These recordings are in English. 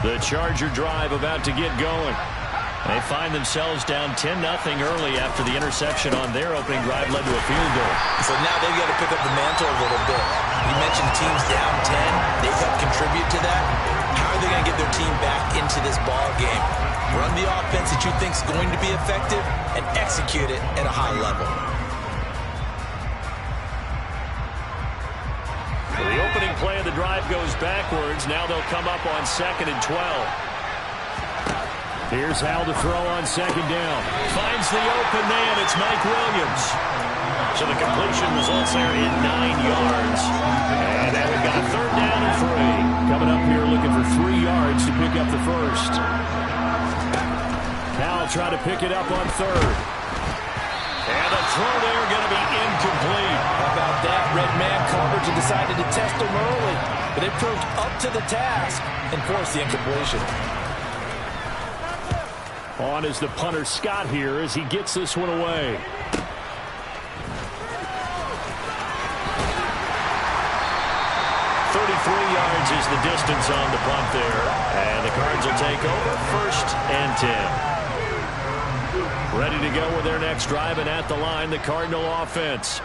The Charger drive about to get going. They find themselves down 10-0 early after the interception on their opening drive led to a field goal. So now they've got to pick up the mantle a little bit. You mentioned teams down 10. They've helped contribute to that. How are they going to get their team back into this ball game? Run the offense that you think is going to be effective and execute it at a high level. So the opening play of the drive goes backwards. Now they'll come up on 2nd and 12. Here's Hal to throw on 2nd down. Finds the open man. It's Mike Williams. So the completion results there in 9 yards. And now we've got a 3rd down and 3. Coming up here looking for 3 yards to pick up the first. Hal trying to pick it up on 3rd. And the throw there going to be incomplete. How about that? Red man coverage and decided to test him early. But it proved up to the task and forced the incompletion. On is the punter Scott here as he gets this one away. 33 yards is the distance on the punt there. And the Cards will take over 1st and 10. Ready to go with their next drive, and at the line, the Cardinal offense.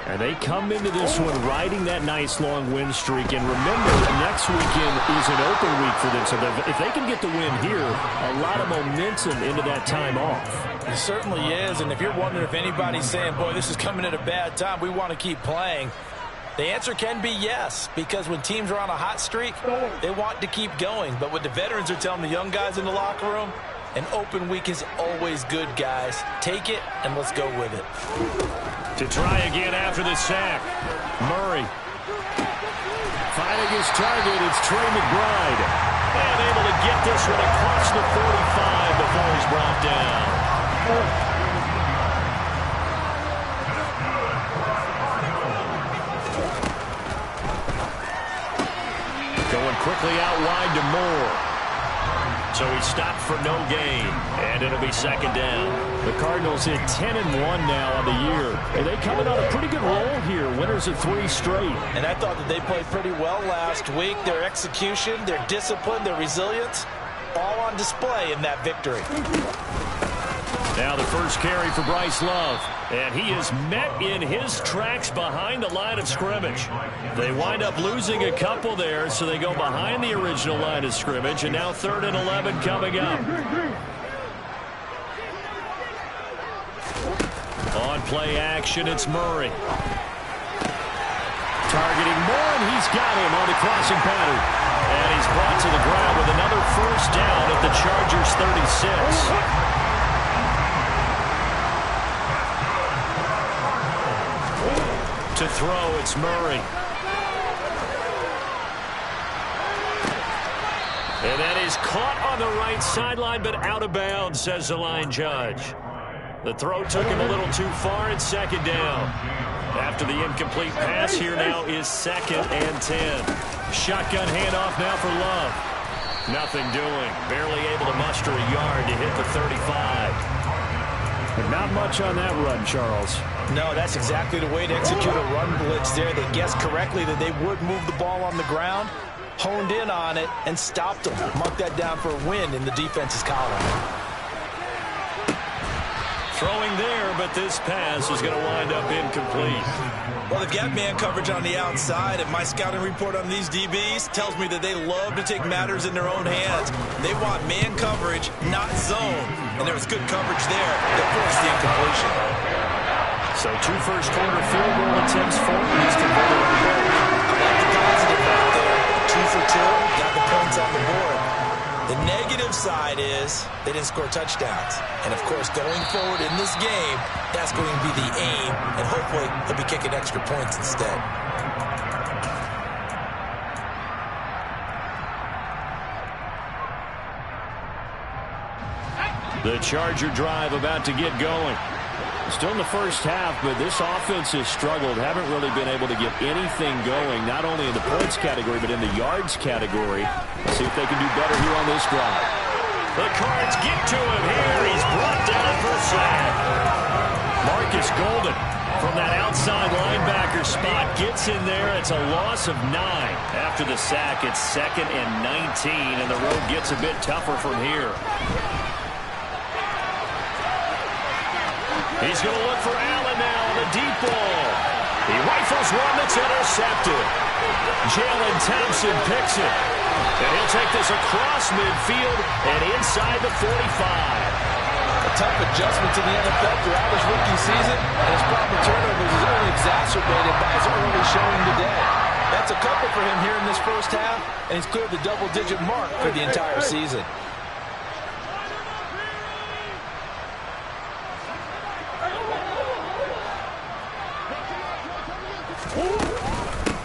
And they come into this one riding that nice long win streak. And remember, next weekend is an open week for them. So if they can get the win here, a lot of momentum into that time off. It certainly is. And if you're wondering if anybody's saying, boy, this is coming at a bad time, we want to keep playing, the answer can be yes. Because when teams are on a hot streak, they want to keep going. But what the veterans are telling the young guys in the locker room, an open week is always good, guys. Take it, and let's go with it. To try again after the sack. Murray. Finding his target, it's Trey McBride. And able to get this one across the 45 before he's brought down. Going quickly out wide to Moore. So he stopped for no gain, and it'll be 2nd down. The Cardinals hit 10-1 now on the year. And they coming on a pretty good roll here, winners of 3 straight. And I thought that they played pretty well last week. Their execution, their discipline, their resilience, all on display in that victory. Now the first carry for Bryce Love. And he is met in his tracks behind the line of scrimmage. They wind up losing a couple there, so they go behind the original line of scrimmage. And now 3rd and 11 coming up. On play action, it's Murray. Targeting Moore, and he's got him on the crossing pattern. And he's brought to the ground with another 1st down at the Chargers' 36. To throw, it's Murray. And that is caught on the right sideline, but out of bounds, says the line judge. The throw took him a little too far, and 2nd down. After the incomplete pass, here now is 2nd and 10. Shotgun handoff now for Love. Nothing doing. Barely able to muster a yard to hit the 35. But not much on that run, Charles. No, that's exactly the way to execute a run blitz there. They guessed correctly that they would move the ball on the ground, honed in on it, and stopped them. Mark that down for a win in the defense's column. Throwing there, but this pass is going to wind up incomplete. Well, they've got man coverage on the outside, and my scouting report on these DBs tells me that they love to take matters in their own hands. They want man coverage, not zone. And there was good coverage there that forced the incompletion. So 2 first-quarter field goal attempts for him. He's converted on both. I like the positive right there. 2 for 2, got the points on the board. The negative side is they didn't score touchdowns. And, of course, going forward in this game, that's going to be the aim. And hopefully he'll be kicking extra points instead. The Charger drive about to get going. Still in the first half, but this offense has struggled. Haven't really been able to get anything going, not only in the points category, but in the yards category. Let's see if they can do better here on this drive. The Cards get to him here. He's brought down for a sack. Marcus Golden from that outside linebacker spot gets in there. It's a loss of 9. After the sack, it's 2nd and 19, and the road gets a bit tougher from here. He's going to look for Allen now on the deep ball. He rifles one that's intercepted. Jalen Thompson picks it. And he'll take this across midfield and inside the 45. A tough adjustment to the NFL throughout his rookie season, and his problem turnovers is only exacerbated by his early showing today. That's a couple for him here in this first half, and he's cleared the double-digit mark for the entire season.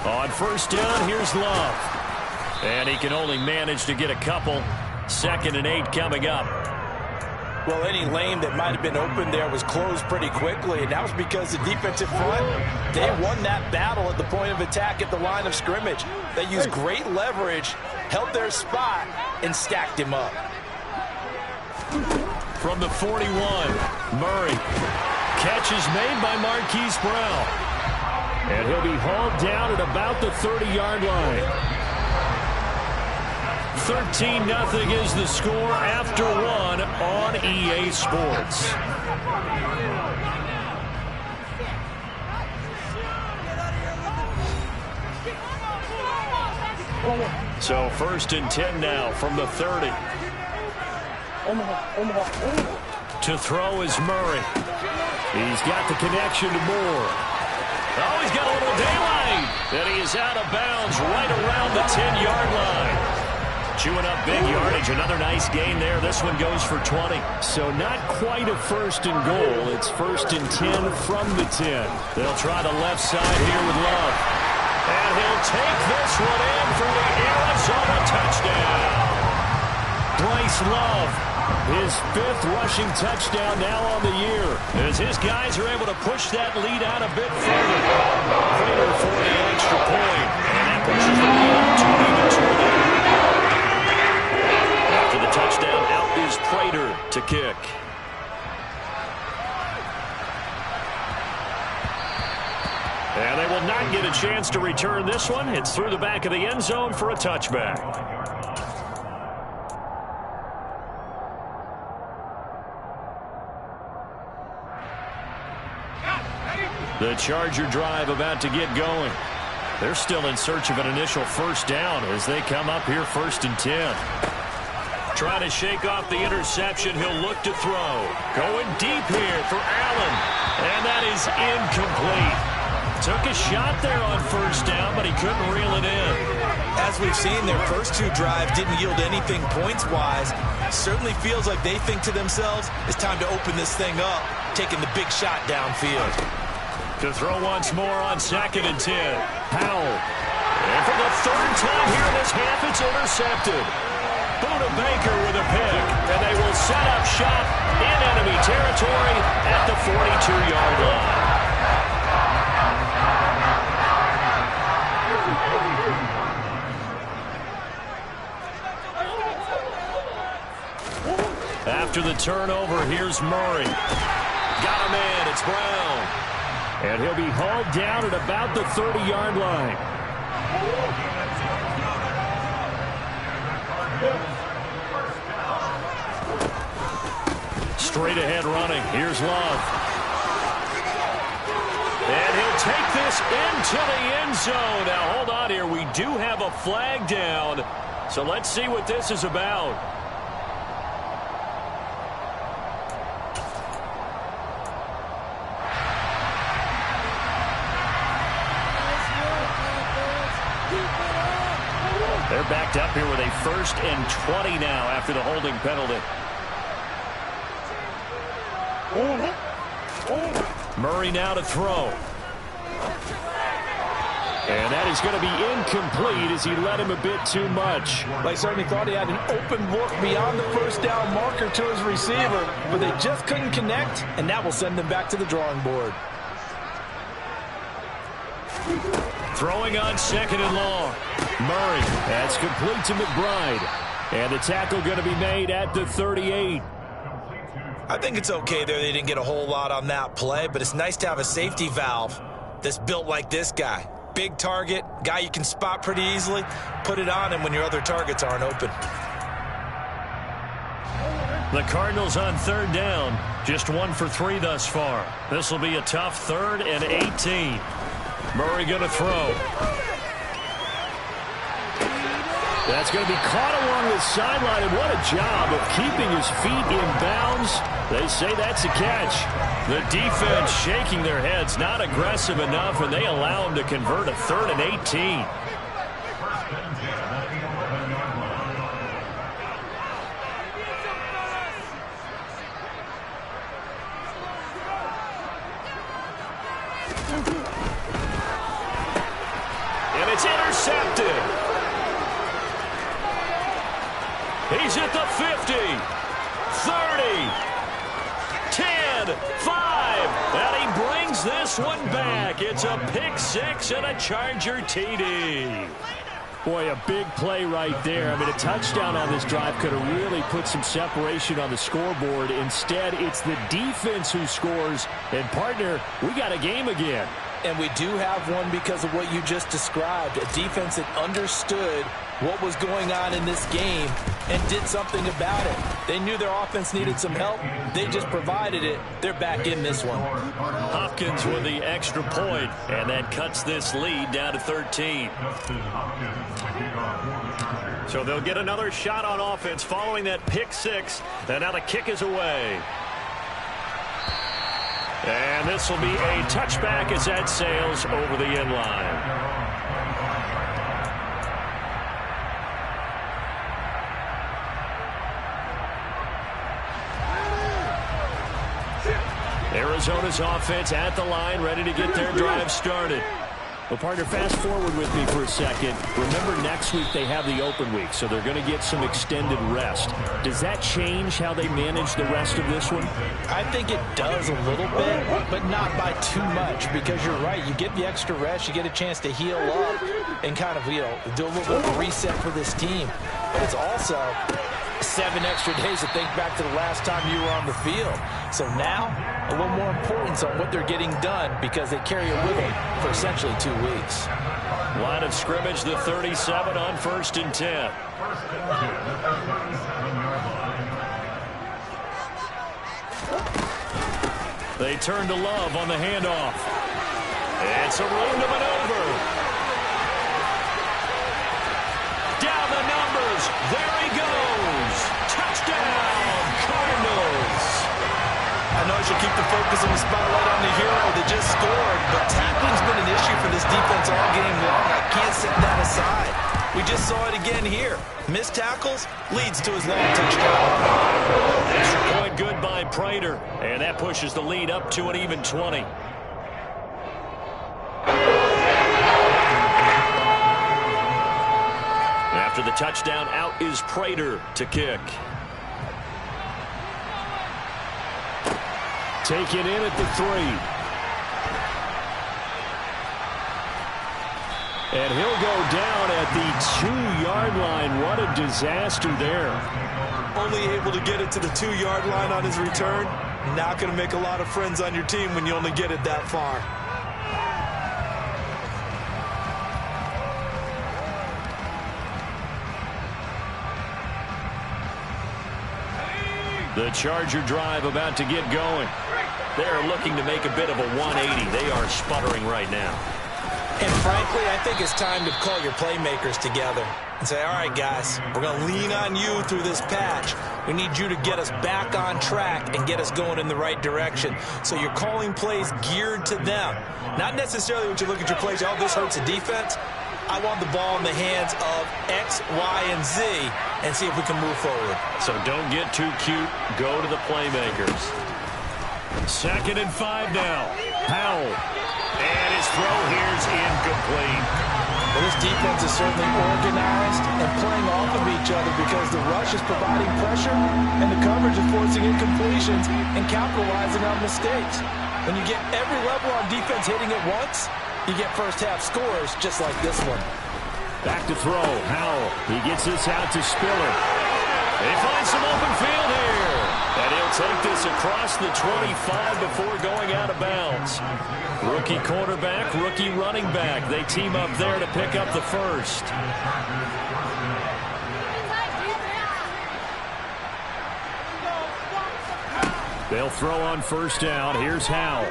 On first down, here's Love. And he can only manage to get a couple. 2nd and 8 coming up. Well, any lane that might have been open there was closed pretty quickly, and that was because the defensive front, they won that battle at the point of attack at the line of scrimmage. They used great leverage, held their spot, and stacked him up. From the 41, Murray. Catch is made by Marquise Brown. And he'll be hauled down at about the 30-yard line. 13-0 is the score after 1 on EA Sports. So 1st and 10 now from the 30. To throw is Murray. He's got the connection to Moore. Oh, he's got a little daylight. And he is out of bounds right around the 10-yard line. Chewing up big yardage. Another nice gain there. This one goes for 20. So not quite a 1st and goal. It's 1st and 10 from the 10. They'll try the left side here with Love. And he'll take this one in for the Arizona touchdown. Bryce Love, his 5th rushing touchdown now on the year, as his guys are able to push that lead out a bit further. Prater for the extra point. And that pushes the lead up to even 20. After the touchdown, out is Prater to kick. And they will not get a chance to return this one. It's through the back of the end zone for a touchback. The Charger drive about to get going. They're still in search of an initial first down as they come up here 1st and 10. Trying to shake off the interception. He'll look to throw. Going deep here for Allen. And that is incomplete. Took a shot there on first down, but he couldn't reel it in. As we've seen, their first 2 drives didn't yield anything points-wise. Certainly feels like they think to themselves, it's time to open this thing up, taking the big shot downfield. To throw once more on 2nd and 10. Powell. And for the 3rd time here in this half, it's intercepted. Buda Baker with a pick, and they will set up shop in enemy territory at the 42-yard line. After the turnover, here's Murray. Got him in, it's Brown. And he'll be hauled down at about the 30-yard line. Straight ahead running. Here's Love. And he'll take this into the end zone. Now, hold on here. We do have a flag down. So let's see what this is about. They're backed up here with a 1st and 20 now after the holding penalty. Murray now to throw. And that is going to be incomplete as he led him a bit too much. They certainly thought he had an open look beyond the first down marker to his receiver, but they just couldn't connect, and that will send them back to the drawing board. Throwing on 2nd and long. Murray. That's complete to McBride. And the tackle going to be made at the 38. I think it's okay there. They didn't get a whole lot on that play, but it's nice to have a safety valve that's built like this guy. big target, guy you can spot pretty easily, put it on him when your other targets aren't open. The Cardinals on third down, just 1 for 3 thus far. This will be a tough 3rd and 18. Murray going to throw. That's going to be caught along the sideline, and what a job of keeping his feet in bounds. They say that's a catch. The defense shaking their heads, not aggressive enough, and they allow him to convert a 3rd and 18. And it's intercepted. He's at the 50, 30, 10, 5, and he brings this one back. It's a pick 6 and a Charger TD. Boy, a big play right there. I mean, a touchdown on this drive could have really put some separation on the scoreboard. Instead, it's the defense who scores. And, partner, we got a game again. And we do have one because of what you just described. A defense that understood what was going on in this game and did something about it. They knew their offense needed some help. They just provided it. They're back in this one. Hopkins with the extra point, and that cuts this lead down to 13. So they'll get another shot on offense following that pick 6, and now the kick is away. And this will be a touchback as that sails over the end line. Arizona's offense at the line, ready to get their drive started. Well, partner, fast forward with me for a second. Remember, next week they have the open week, so they're going to get some extended rest. Does that change how they manage the rest of this one? I think it does a little bit, but not by too much, because you're right. You get the extra rest, you get a chance to heal up and kind of, do a little bit of a reset for this team. But it's also 7 extra days to think back to the last time you were on the field. So now, a little more importance on what they're getting done because they carry it with them for essentially 2 weeks. Line of scrimmage, the 37 on 1st and 10. They turn to Love on the handoff. It's a room to maneuver. Down the numbers. There he goes. Touchdown, Cardinals. I know I should keep the focus on the spotlight on the hero that just scored, but tackling's been an issue for this defense all game long. I can't set that aside. We just saw it again here. Missed tackles leads to his long touchdown. Extra point good by Prater, and that pushes the lead up to an even 20. After the touchdown, out is Prater to kick. Taken in at the 3. And he'll go down at the 2-yard line. What a disaster there. Only able to get it to the 2-yard line on his return. Not going to make a lot of friends on your team when you only get it that far. The Charger drive about to get going. They're looking to make a bit of a 180. They are sputtering right now. And frankly, I think it's time to call your playmakers together and say, all right, guys, we're going to lean on you through this patch. We need you to get us back on track and get us going in the right direction. So you're calling plays geared to them. Not necessarily when you look at your plays, oh, this hurts the defense. I want the ball in the hands of X, Y, and Z and see if we can move forward. So don't get too cute. Go to the playmakers. 2nd and 5 now. Powell. And his throw here's incomplete. Well, this defense is certainly organized and playing off of each other because the rush is providing pressure and the coverage is forcing incompletions and capitalizing on mistakes. When you get every level on defense hitting at once, you get first-half scores just like this one. Back to throw. Howell. He gets this out to Spiller. They find some open field here. And he'll take this across the 25 before going out of bounds. Rookie quarterback, rookie running back. They team up there to pick up the first. They'll throw on first down. Here's Howell.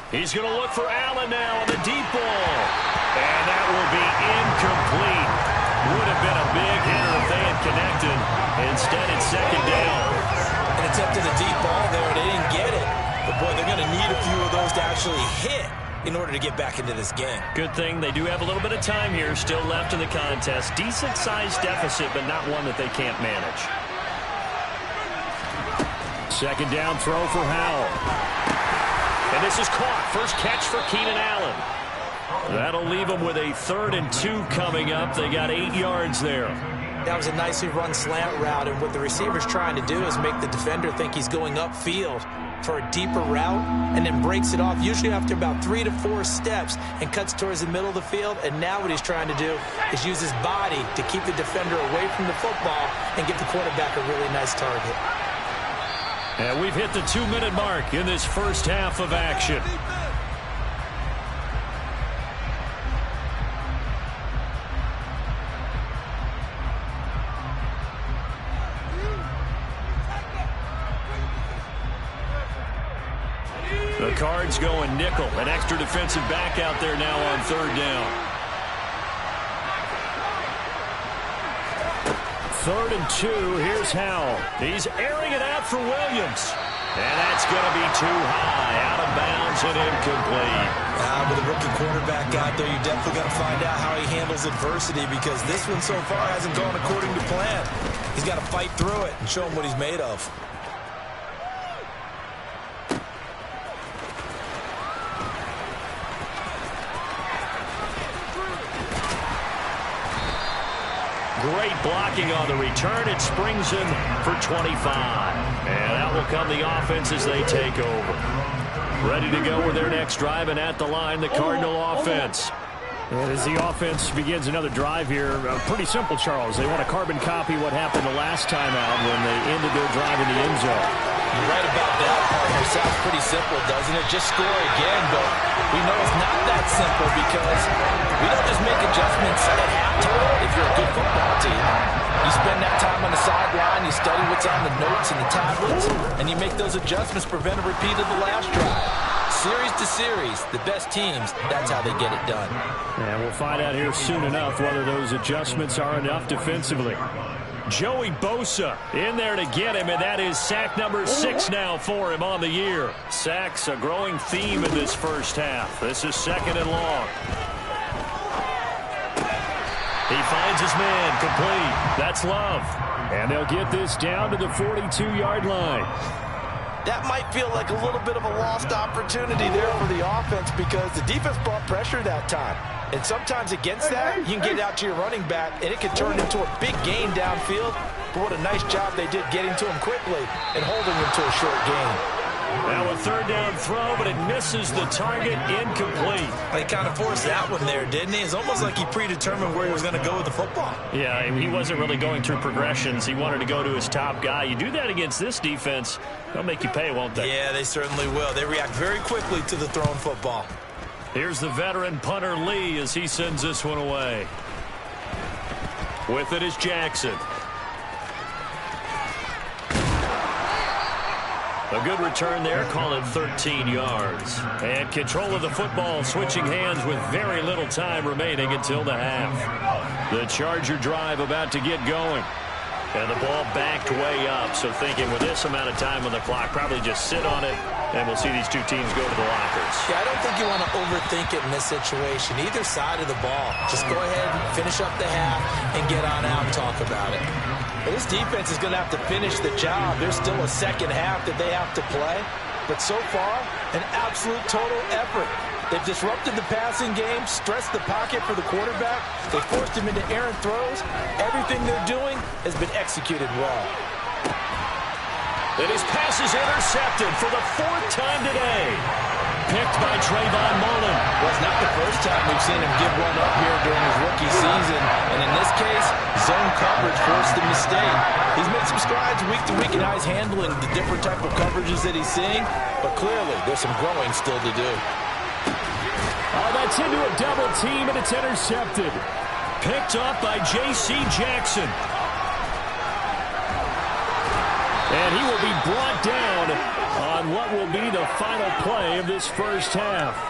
He's going to look for Allen now on the deep ball. And that will be incomplete. Would have been a big hitter if they had connected. Instead, it's second down. An attempt at a deep ball there, and they didn't get it. But, boy, they're going to need a few of those to actually hit in order to get back into this game. Good thing they do have a little bit of time here still left in the contest. Decent-sized deficit, but not one that they can't manage. Second down throw for Howell. And this is caught. First catch for Keenan Allen. That'll leave them with a 3rd and 2 coming up. They got 8 yards there. That was a nicely run slant route, and what the receiver's trying to do is make the defender think he's going upfield for a deeper route and then breaks it off, usually after about 3 to 4 steps, and cuts towards the middle of the field. And now what he's trying to do is use his body to keep the defender away from the football and give the quarterback a really nice target. And we've hit the 2-minute mark in this first half of action. The Cards going nickel. An extra defensive back out there now on 3rd down. 3rd and 2. Here's Howell. He's airing it out for Williams. And that's going to be too high. Out of bounds and incomplete. With a rookie quarterback out there, you definitely got to find out how he handles adversity, because this one so far hasn't gone according to plan. He's got to fight through it and show him what he's made of. Great blocking on the return. It springs him for 25. And out will come the offense as they take over. Ready to go with their next drive, and at the line, the Cardinal offense. And as the offense begins another drive here, pretty simple, Charles. They want to carbon copy what happened the last time out when they ended their drive in the end zone. You're right about that, partner. Sounds pretty simple, doesn't it? Just score again, but we know it's not that simple, because we don't just make adjustments at halftime if you're a good football team. You spend that time on the sideline, you study what's on the notes and the tablets, and you make those adjustments, prevent a repeat of the last drive. Series to series, the best teams, that's how they get it done. And we'll find out here soon enough whether those adjustments are enough defensively. Joey Bosa in there to get him, and that is sack number 6 now for him on the year. Sacks a growing theme in this first half. This is 2nd and long. He finds his man, complete. That's Love. And they'll get this down to the 42-yard line. That might feel like a little bit of a lost opportunity there for the offense, because the defense brought pressure that time. And sometimes against that, you can get out to your running back, and it can turn into a big gain downfield. But what a nice job they did getting to him quickly and holding him to a short gain. Now a 3rd down throw, but it misses the target, incomplete. They kind of forced that one there, didn't he? It's almost like he predetermined where he was going to go with the football. Yeah, he wasn't really going through progressions. He wanted to go to his top guy. You do that against this defense, they'll make you pay, won't they? Yeah, they certainly will. They react very quickly to the thrown football. Here's the veteran punter Lee as he sends this one away. With it is Jackson. A good return there, call it 13 yards. And control of the football, switching hands with very little time remaining until the half. The Charger drive about to get going. And the ball backed way up, so thinking with this amount of time on the clock, probably just sit on it, and we'll see these two teams go to the lockers. Yeah, I don't think you want to overthink it in this situation. Either side of the ball. Just go ahead and finish up the half and get on out and talk about it. But this defense is going to have to finish the job. There's still a second half that they have to play. But so far, an absolute total effort. They've disrupted the passing game, stressed the pocket for the quarterback. They forced him into errant throws. Everything they're doing has been executed well. And his pass is intercepted for the 4th time today. picked by Trayvon Mullen. Well, it's not the first time we've seen him give one up here during his rookie season. And in this case, zone coverage forced the mistake. He's made some strides week to week in how he's handling the different type of coverages that he's seeing. But clearly, there's some growing still to do. Oh, that's into a double team, and it's intercepted. Picked up by J.C. Jackson. And he will be brought down on what will be the final play of this first half.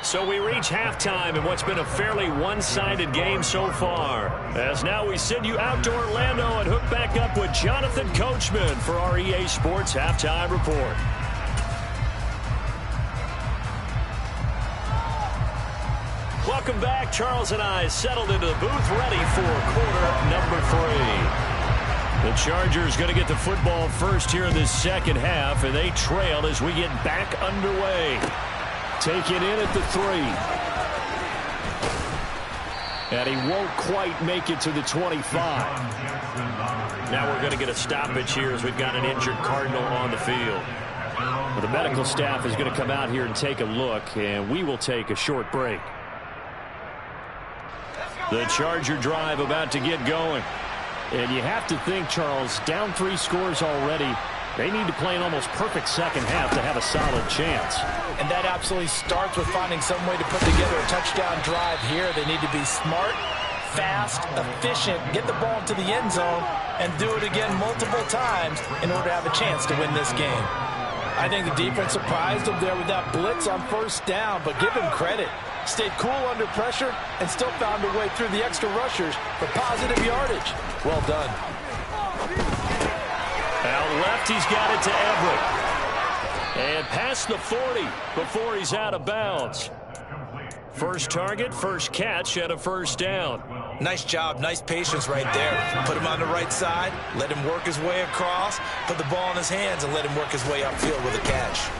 So we reach halftime in what's been a fairly one-sided game so far. As now we send you out to Orlando and hook back up with Jonathan Coachman for our EA Sports Halftime Report. Welcome back. Charles and I settled into the booth ready for quarter number 3. The Chargers going to get the football first here in this second half, and they trail as we get back underway. Taken in at the 3. And he won't quite make it to the 25. Now we're going to get a stoppage here as we've got an injured Cardinal on the field. Well, the medical staff is going to come out here and take a look, and we will take a short break. The Charger drive about to get going. And you have to think, Charles, down 3 scores already. They need to play an almost perfect second half to have a solid chance. And that absolutely starts with finding some way to put together a touchdown drive here. They need to be smart, fast, efficient, get the ball into the end zone, and do it again multiple times in order to have a chance to win this game. I think the defense surprised them there with that blitz on first down, but give him credit. Stayed cool under pressure and still found a way through the extra rushers for positive yardage. Well done. Out left, he's got it to Everett. And past the 40 before he's out of bounds. First target, first catch, and a first down. Nice job, nice patience right there. Put him on the right side, let him work his way across, put the ball in his hands, and let him work his way upfield with a catch.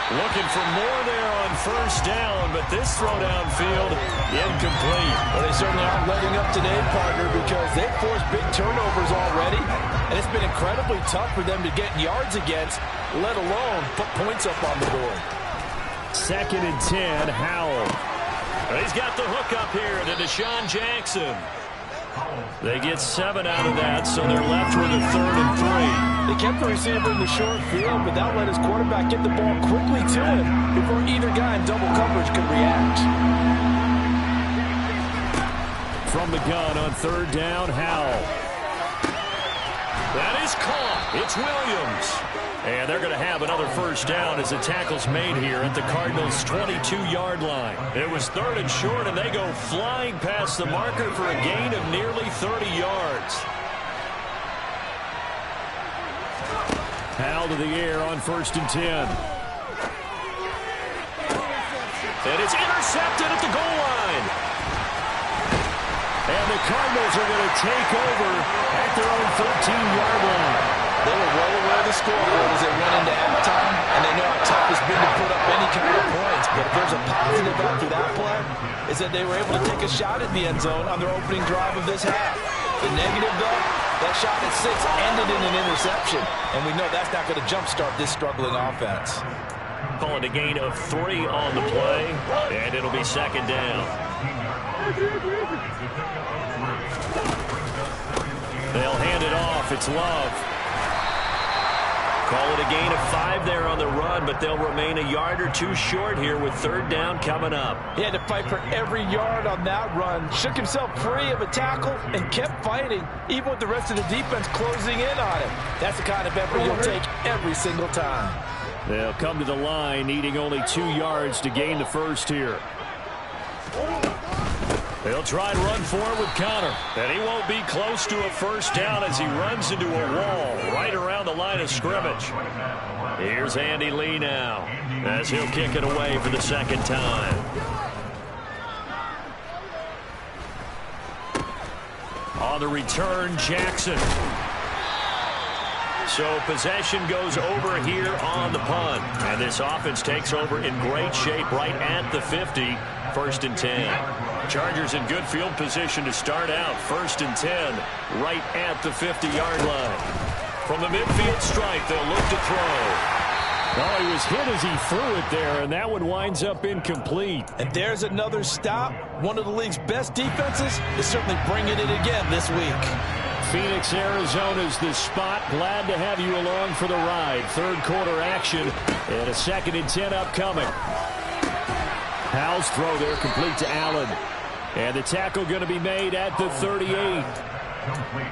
Looking for more there on first down, but this throw downfield, incomplete. Well, they certainly aren't letting up today, partner, because they've forced big turnovers already, and it's been incredibly tough for them to get yards against, let alone put points up on the board. 2nd and 10, Howell. He's got the hook up here to Deshaun Jackson. They get 7 out of that, so they're left with a 3rd and 3. They kept the receiver in the short field, but that let his quarterback get the ball quickly to him before either guy in double coverage could react. From the gun on 3rd down, Howell. That is caught. It's Williams. And they're going to have another first down as the tackle's made here at the Cardinals' 22-yard line. It was 3rd and short, and they go flying past the marker for a gain of nearly 30 yards. Howell to the air on 1st and 10. And it's intercepted at the goal line. And the Cardinals are going to take over at their own 13-yard line. They were well aware of the scoreboard as they went into halftime, and they know how tough it's been to put up any kind of points. But if there's a positive after that play, is that they were able to take a shot at the end zone on their opening drive of this half. The negative, though, that shot at 6 ended in an interception, and we know that's not going to jumpstart this struggling offense. Calling a gain of 3 on the play, and it'll be 2nd down. They'll hand it off. It's Love. Call it a gain of 5 there on the run, but they'll remain a yard or 2 short here with 3rd down coming up. He had to fight for every yard on that run, shook himself free of a tackle, and kept fighting, even with the rest of the defense closing in on him. That's the kind of effort you'll take every single time. They'll come to the line, needing only 2 yards to gain the first here. They'll try and run for it with Connor. And he won't be close to a first down as he runs into a wall right around the line of scrimmage. Here's Andy Lee now as he'll kick it away for the 2nd time. On the return, Jackson. So possession goes over here on the punt. And this offense takes over in great shape right at the 50. 1st and 10. Chargers in good field position to start out. 1st and 10, right at the 50-yard line. From the midfield stripe, they'll look to throw. Well, he was hit as he threw it there, and that one winds up incomplete. And there's another stop. One of the league's best defenses is certainly bringing it again this week. Phoenix, Arizona's the spot. Glad to have you along for the ride. Third quarter action and a 2nd and 10 upcoming. Howell's throw there complete to Allen. And the tackle going to be made at the 38.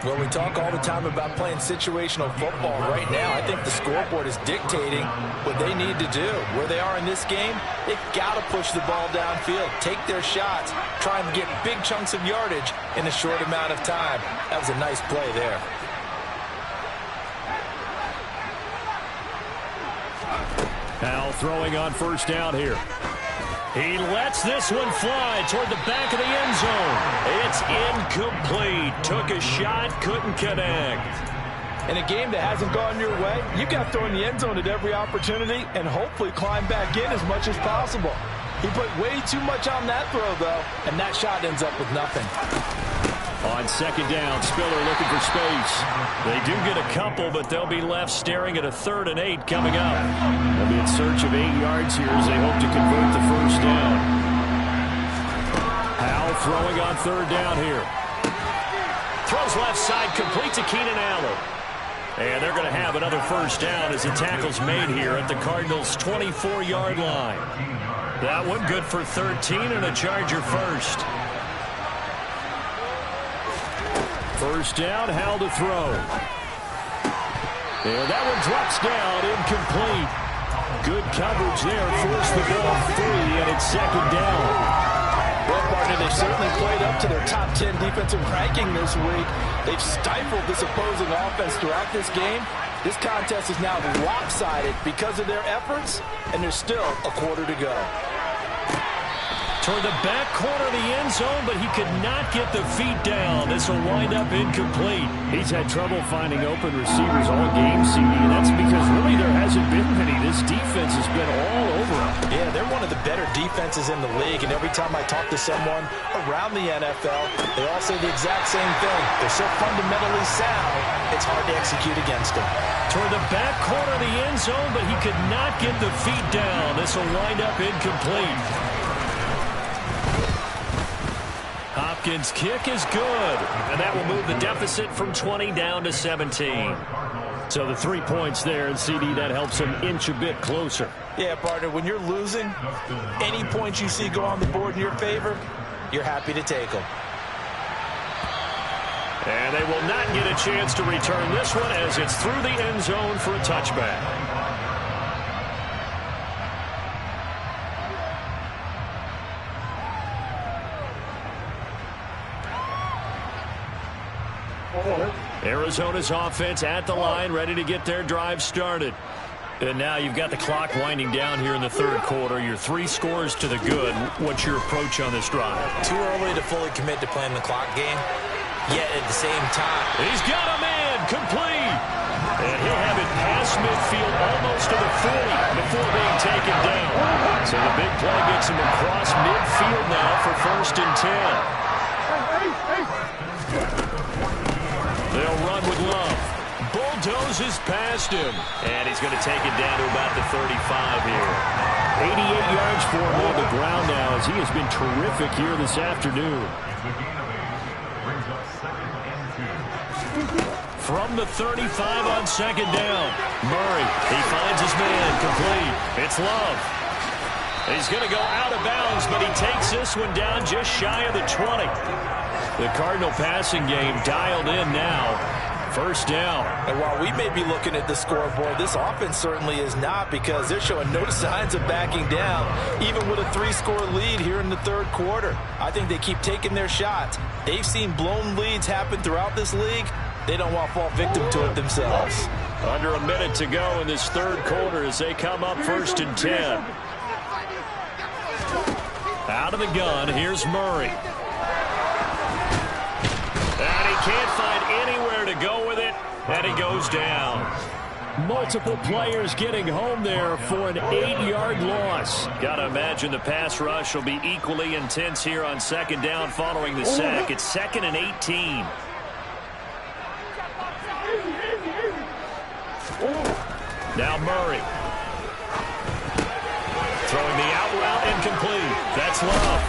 Well, we talk all the time about playing situational football. Right now, I think the scoreboard is dictating what they need to do. Where they are in this game, they've got to push the ball downfield, take their shots, try and get big chunks of yardage in a short amount of time. That was a nice play there. Howell throwing on 1st down here. He lets this one fly toward the back of the end zone. It's incomplete. Took a shot, couldn't connect. In a game that hasn't gone your way, you've got to throw in the end zone at every opportunity and hopefully climb back in as much as possible. He put way too much on that throw, though, and that shot ends up with nothing. On 2nd down, Spiller looking for space. They do get a couple, but they'll be left staring at a 3rd and 8 coming up. They'll be in search of 8 yards here as they hope to convert the 1st down. Howell throwing on 3rd down here. Throws left side, complete to Keenan Allen. And they're going to have another 1st down as the tackle's made here at the Cardinals' 24-yard line. That one good for 13 and a Charger 1st. 1st down, Howell to throw. And that one drops down, incomplete. Good coverage there, forced the ball free, and it's 2nd down. Well, partner, they've certainly played up to their top 10 defensive ranking this week. They've stifled this opposing offense throughout this game. This contest is now lopsided because of their efforts, and there's still a quarter to go. Toward the back corner of the end zone, but he could not get the feet down. This will wind up incomplete. He's had trouble finding open receivers all game, CD, and that's because really there hasn't been many. This defense has been all over him. Yeah, they're one of the better defenses in the league, and every time I talk to someone around the NFL, they all say the exact same thing. They're so fundamentally sound, it's hard to execute against them. Toward the back corner of the end zone, but he could not get the feet down. This will wind up incomplete. Hopkins' kick is good, and that will move the deficit from 20 down to 17. So the 3 points there, and CD, that helps him inch a bit closer. Yeah, partner, when you're losing, any points you see go on the board in your favor, you're happy to take them. And they will not get a chance to return this one as it's through the end zone for a touchback. Arizona's offense at the line, ready to get their drive started. And now you've got the clock winding down here in the 3rd quarter. Your 3 scores to the good. What's your approach on this drive? Too early to fully commit to playing the clock game. Yet at the same time, he's got a man complete. And he'll have it past midfield almost to the 40 before being taken down. So the big play gets him across midfield now for 1st and 10. They'll run with Love. Bulldozes past him. And he's going to take it down to about the 35 here. 88 yards for him on the ground now as he has been terrific here this afternoon. From the 35 on 2nd down. Murray, he finds his man complete. It's Love. He's going to go out of bounds, but he takes this one down just shy of the 20. The Cardinal passing game dialed in now. 1st down. And while we may be looking at the scoreboard, this offense certainly is not, because they're showing no signs of backing down, even with a 3-score lead here in the 3rd quarter. I think they keep taking their shots. They've seen blown leads happen throughout this league. They don't want to fall victim to it themselves. Under a minute to go in this 3rd quarter as they come up 1st and 10. Out of the gun, here's Murray. And he can't find anywhere to go with it, and he goes down. Multiple players getting home there for an 8-yard loss. Got to imagine the pass rush will be equally intense here on second down following the sack. It's 2nd and 18. Now Murray. Throwing the out route incomplete. That's Love.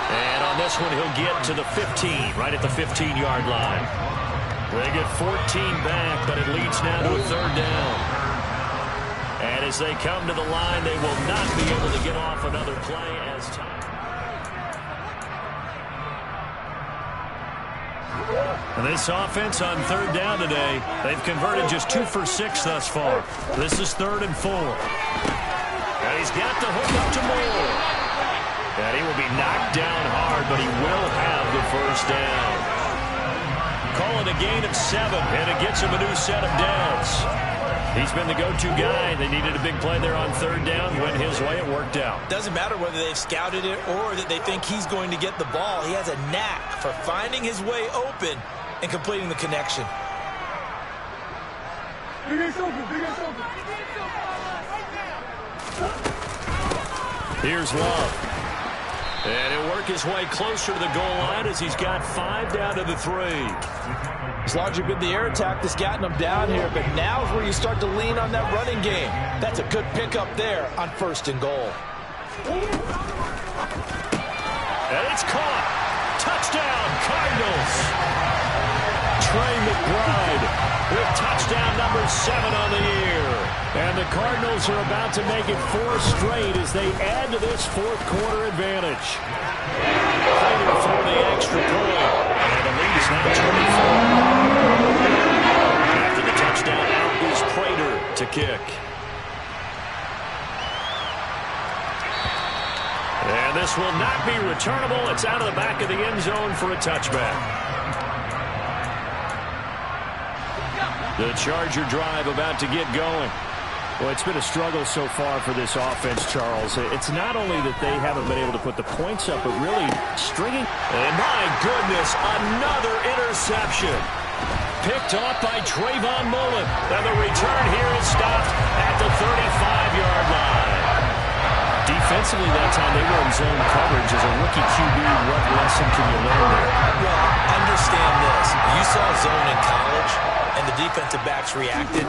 And on this one, he'll get to the 15, right at the 15-yard line. They get 14 back, but it leads now to a 3rd down. And as they come to the line, they will not be able to get off another play as time. And this offense on 3rd down today, they've converted just 2 for 6 thus far. This is 3rd and 4. And he's got the hook up to Moore. And he will be knocked down hard, but he will have the 1st down. Calling a gain of 7, and it gets him a new set of downs. He's been the go-to guy. They needed a big play there on 3rd down. Went his way. It worked out. Doesn't matter whether they've scouted it or that they think he's going to get the ball. He has a knack for finding his way open and completing the connection. Here's Love. And he'll work his way closer to the goal line as he's got 5 down to the 3. It's largely been the air attack that's gotten him down here, but now's where you start to lean on that running game. That's a good pickup there on 1st and goal. And it's caught. Touchdown, Cardinals. Trey McBride with touchdown number 7 on the year. And the Cardinals are about to make it 4 straight as they add to this 4th quarter advantage. Prater for the extra point. And the lead is now 24. After the touchdown, out is Prater to kick. And this will not be returnable. It's out of the back of the end zone for a touchback. The Charger drive about to get going. Well, it's been a struggle so far for this offense, Charles. It's not only that they haven't been able to put the points up, but really stringing. And my goodness, another interception. Picked off by Trayvon Mullen. And the return here is stopped at the 35-yard line. Defensively that time, they were in zone coverage. As a rookie QB, what lesson can you learn there? Well, understand this. You saw zone in college, and the defensive backs reacted.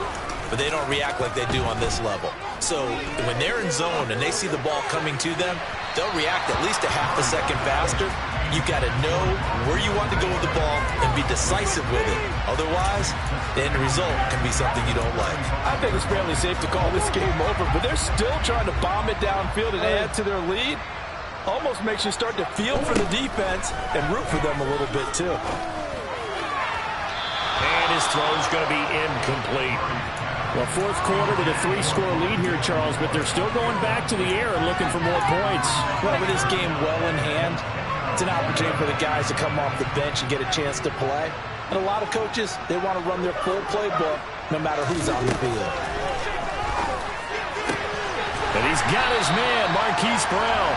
But they don't react like they do on this level. So when they're in zone and they see the ball coming to them, they'll react at least a half a second faster. You've got to know where you want to go with the ball and be decisive with it. Otherwise, the end result can be something you don't like. I think it's fairly safe to call this game over, but they're still trying to bomb it downfield and add to their lead. Almost makes you start to feel for the defense and root for them a little bit, too. And his throw's going to be incomplete. Well, 4th quarter with a 3-score lead here, Charles, but they're still going back to the air and looking for more points. Well, with this game well in hand, it's an opportunity for the guys to come off the bench and get a chance to play. And a lot of coaches, they want to run their full playbook no matter who's on the field. And he's got his man, Marquise Brown.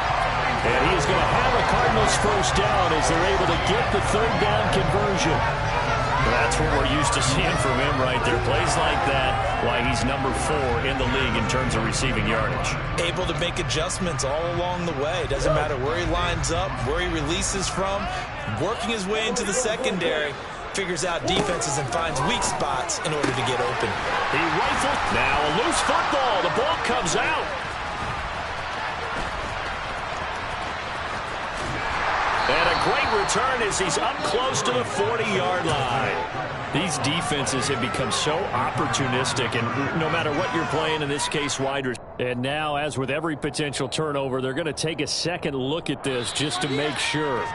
And he is going to have a Cardinals 1st down as they're able to get the 3rd down conversion. That's what we're used to seeing from him right there. Plays like that, why he's number 4 in the league in terms of receiving yardage. Able to make adjustments all along the way. Doesn't matter where he lines up, where he releases from. Working his way into the secondary. Figures out defenses and finds weak spots in order to get open. He rifled. Now a loose football. The ball comes out. And a great return as he's up close to the 40-yard line. These defenses have become so opportunistic, and no matter what you're playing, in this case, wide receiver. And now, as with every potential turnover, they're going to take a second look at this just to make sure.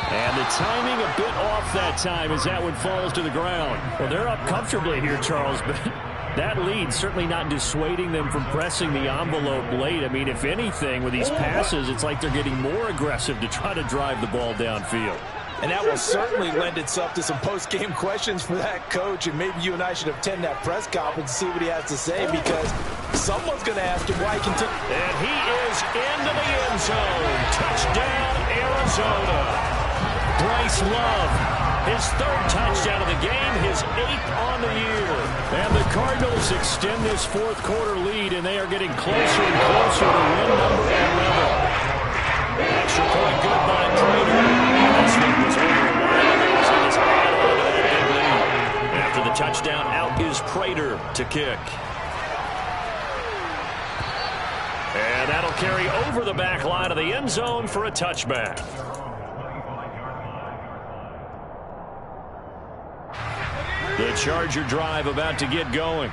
And the timing a bit off that time as that one falls to the ground. Well, they're up comfortably here, Charles, but That lead certainly not dissuading them from pressing the envelope late. I mean, if anything, with these passes, it's like they're getting more aggressive to try to drive the ball downfield. And that will certainly lend itself to some post-game questions for that coach, and maybe you and I should attend that press conference and see what he has to say, because someone's going to ask him why he continues. And he is into the end zone. Touchdown, Arizona. Bryce Love, his third touchdown of the game, his 8th on the year. And the Cardinals extend this fourth quarter lead, and they are getting closer and closer to win number 11. Extra point good by Prater. This one was over a while ago, so he's hanging on to that big lead. After the touchdown, out is Prater to kick. And that'll carry over the back line of the end zone for a touchback. The Charger drive about to get going.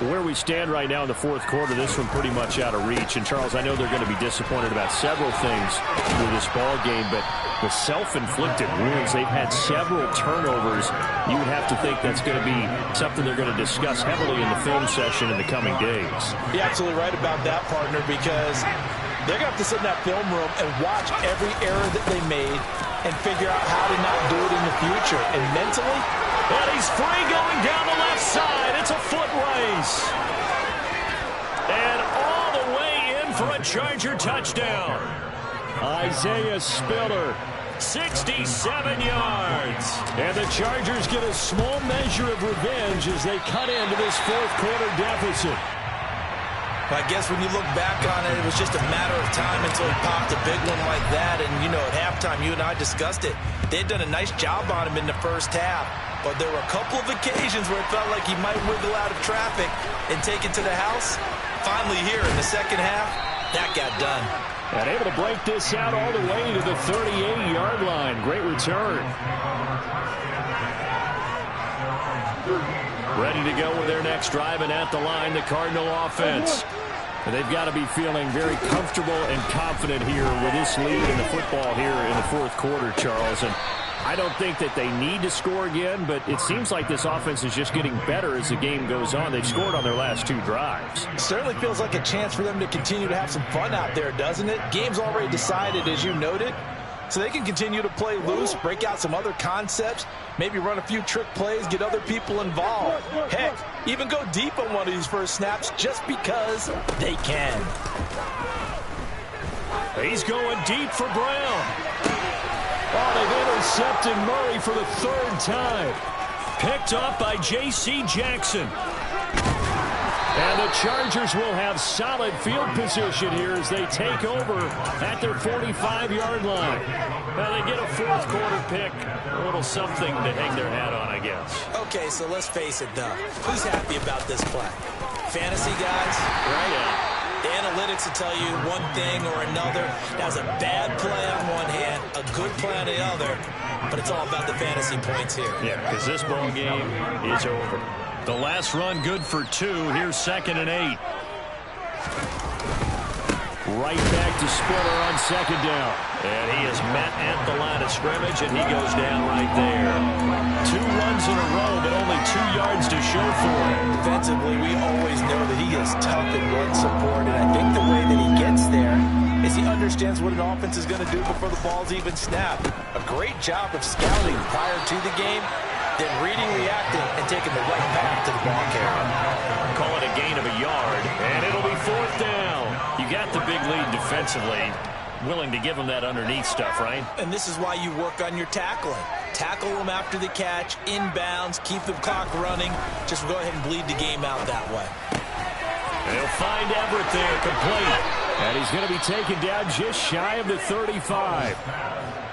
Where we stand right now in the fourth quarter, this one pretty much out of reach. And, Charles, I know they're going to be disappointed about several things with this ball game, but the self-inflicted wounds, they've had several turnovers. You would have to think that's going to be something they're going to discuss heavily in the film session in the coming days. You're absolutely right about that, partner, because they're going to have to sit in that film room and watch every error that they made and figure out how to not do it in the future. And mentally, and he's free going down the left side. It's a foot race. And all the way in for a Charger touchdown. Isaiah Spiller, 67 yards. And the Chargers get a small measure of revenge as they cut into this fourth quarter deficit. I guess when you look back on it, it was just a matter of time until he popped a big one like that. And, you know, at halftime, you and I discussed it. They'd done a nice job on him in the first half. But there were a couple of occasions where it felt like he might wiggle out of traffic and take it to the house. Finally here in the second half, that got done. And able to break this out all the way to the 38-yard line. Great return. Ready to go with their next drive, and at the line, the Cardinal offense. And they've got to be feeling very comfortable and confident here with this lead in the football here in the fourth quarter, Charles. And I don't think that they need to score again, but it seems like this offense is just getting better as the game goes on. They've scored on their last two drives. It certainly feels like a chance for them to continue to have some fun out there, doesn't it? Game's already decided, as you noted. So they can continue to play loose, break out some other concepts, maybe run a few trick plays, get other people involved. Heck, even go deep on one of these first snaps just because they can. He's going deep for Brown. Oh, they've intercepted Murray for the third time. Picked off by J.C. Jackson. And the Chargers will have solid field position here as they take over at their 45-yard line. Well, they get a fourth quarter pick. A little something to hang their hat on, I guess. Okay, so let's face it, though. Who's happy about this play? Fantasy guys, right? Yeah. The analytics will tell you one thing or another. That was a bad play on one hand, a good play on the other, but it's all about the fantasy points here. Yeah, because this ball game is over. The last run good for 2. Here's 2nd and 8. Right back to Spiller on 2nd down. And he is met at the line of scrimmage, and he goes down right there. 2 runs in a row, but only 2 yards to show for it. Defensively, we always know that he is tough in run support, and I think the way that he gets there is he understands what an offense is going to do before the ball's even snapped. A great job of scouting prior to the game, then reading, reacting, and taking the right path to the ball carrier. Call it a gain of a yard, and it'll be 4th down. You got the big lead defensively. Willing to give them that underneath stuff, right? And this is why you work on your tackling. Tackle them after the catch, inbounds, keep the clock running. Just go ahead and bleed the game out that way. They'll find Everett there, complete. And he's going to be taken down just shy of the 35.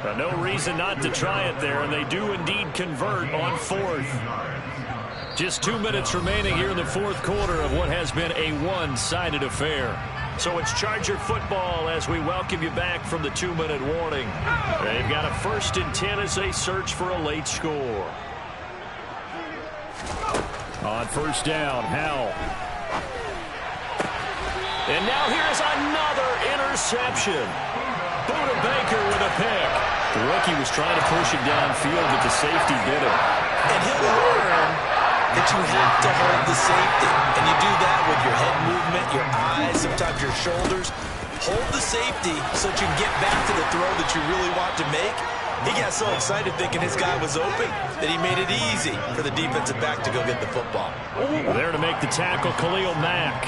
But no reason not to try it there, and they do indeed convert on 4th. Just 2 minutes remaining here in the fourth quarter of what has been a one-sided affair. So it's Charger football as we welcome you back from the 2-minute warning. They've got a 1st and 10 as they search for a late score. On 1st down, Howell. And now here's another interception. Buda Baker with a pick. The rookie was trying to push it downfield, but the safety did it. And he'll learn that you have to hold the safety. And you do that with your head movement, your eyes, sometimes your shoulders. Hold the safety so that you can get back to the throw that you really want to make. He got so excited thinking his guy was open that he made it easy for the defensive back to go get the football. There to make the tackle, Khalil Mack.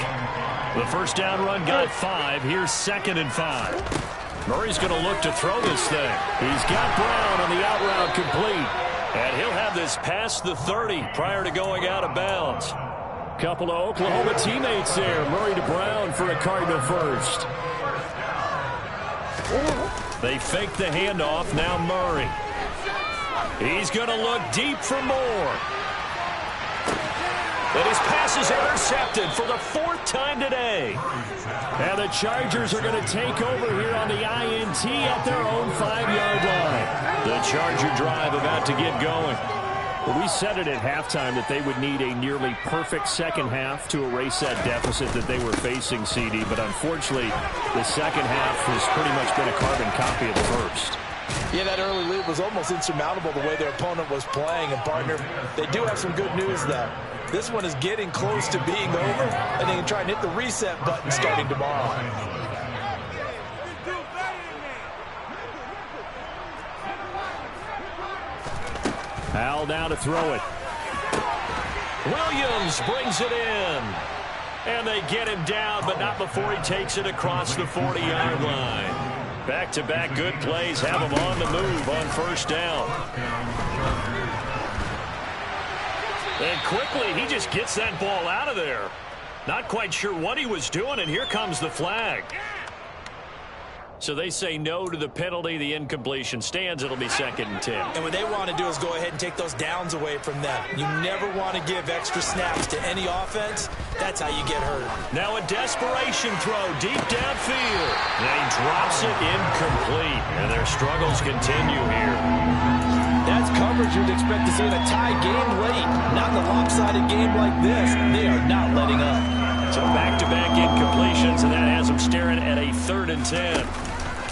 The first down run got 5. Here's 2nd and 5. Murray's going to look to throw this thing. He's got Brown on the out route complete. And he'll have this past the 30 prior to going out of bounds. Couple of Oklahoma teammates there. Murray to Brown for a Cardinal first. They fake the handoff. Now Murray. He's going to look deep for more. And his pass is intercepted for the 4th time today. And the Chargers are going to take over here on the INT at their own 5-yard line. The Charger drive about to get going. Well, we said it at halftime that they would need a nearly perfect second half to erase that deficit that they were facing, CD. But unfortunately, the second half has pretty much been a carbon copy of the first. Yeah, that early lead was almost insurmountable the way their opponent was playing. And, partner, they do have some good news, though. This one is getting close to being over, and they can try and hit the reset button starting tomorrow. Howell now to throw it. Williams brings it in. And they get him down, but not before he takes it across the 40-yard line. Back-to-back good plays have him on the move on first down. And quickly, he just gets that ball out of there. Not quite sure what he was doing, and here comes the flag. So they say no to the penalty. The incompletion stands. It'll be 2nd and 10. And what they want to do is go ahead and take those downs away from them. You never want to give extra snaps to any offense. That's how you get hurt. Now a desperation throw deep downfield. And he drops it incomplete. And their struggles continue here. That's coverage you'd expect to see in a tie game late. Not in a lopsided game like this. They are not letting up. So back-to-back incompletions, and that has them staring at a 3rd and 10.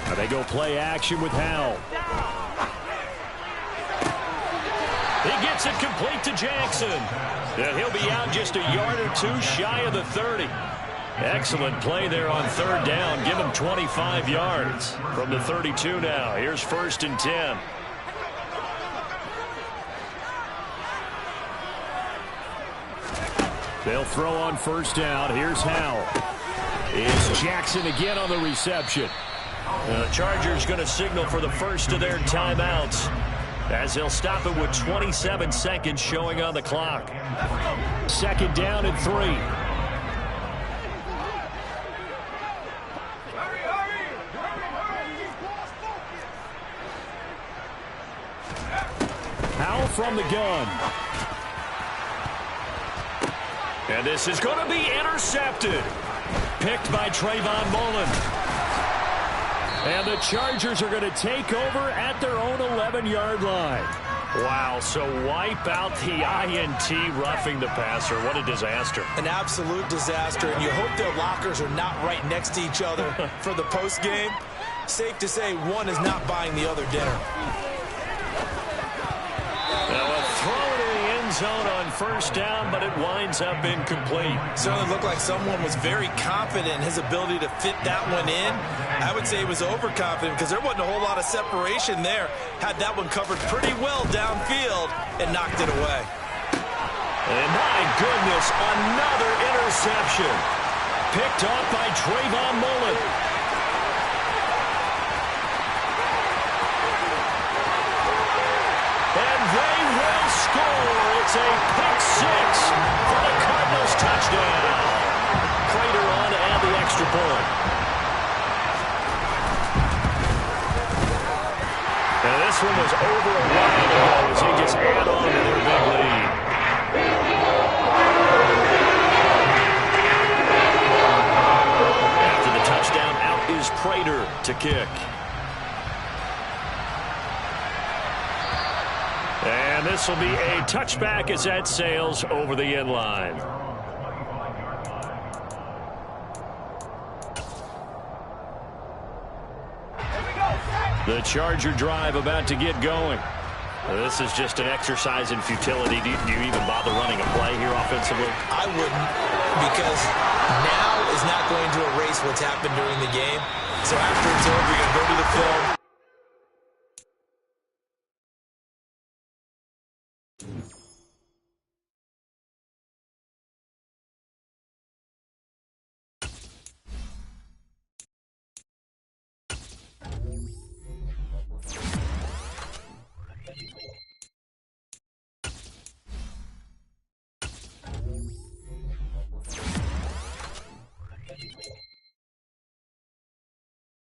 Now they go play action with Howell. He gets it complete to Jackson. And he'll be out just a yard or 2 shy of the 30. Excellent play there on 3rd down. Give him 25 yards from the 32 now. Here's 1st and 10. They'll throw on 1st down. Here's Howell. Is Jackson again on the reception. The Chargers going to signal for the first of their timeouts as they'll stop it with 27 seconds showing on the clock. 2nd down and 3. Howell from the gun. And this is going to be intercepted. Picked by Trayvon Mullen. And the Chargers are going to take over at their own 11-yard line. Wow, so wipe out the INT roughing the passer. What a disaster. An absolute disaster, and you hope their lockers are not right next to each other for the postgame. Safe to say one is not buying the other dinner. Now a throw to the end zone on 1st down, but it winds up incomplete. Certainly looked like someone was very confident in his ability to fit that one in. I would say he was overconfident because there wasn't a whole lot of separation there. Had that one covered pretty well downfield and knocked it away. And my goodness, another interception. Picked off by Trayvon Mullen. And they will score. It's a pick 6 for the Cardinals touchdown. Prater on to add the extra point. And this one was over a while ago as he just add on to their big lead. After the touchdown, out is Prater to kick. And this will be a touchback as that sails over the end line. The Charger drive about to get going. This is just an exercise in futility. Do you even bother running a play here offensively? I wouldn't, because now is not going to erase what's happened during the game. So after it's over, you're going to go to the film,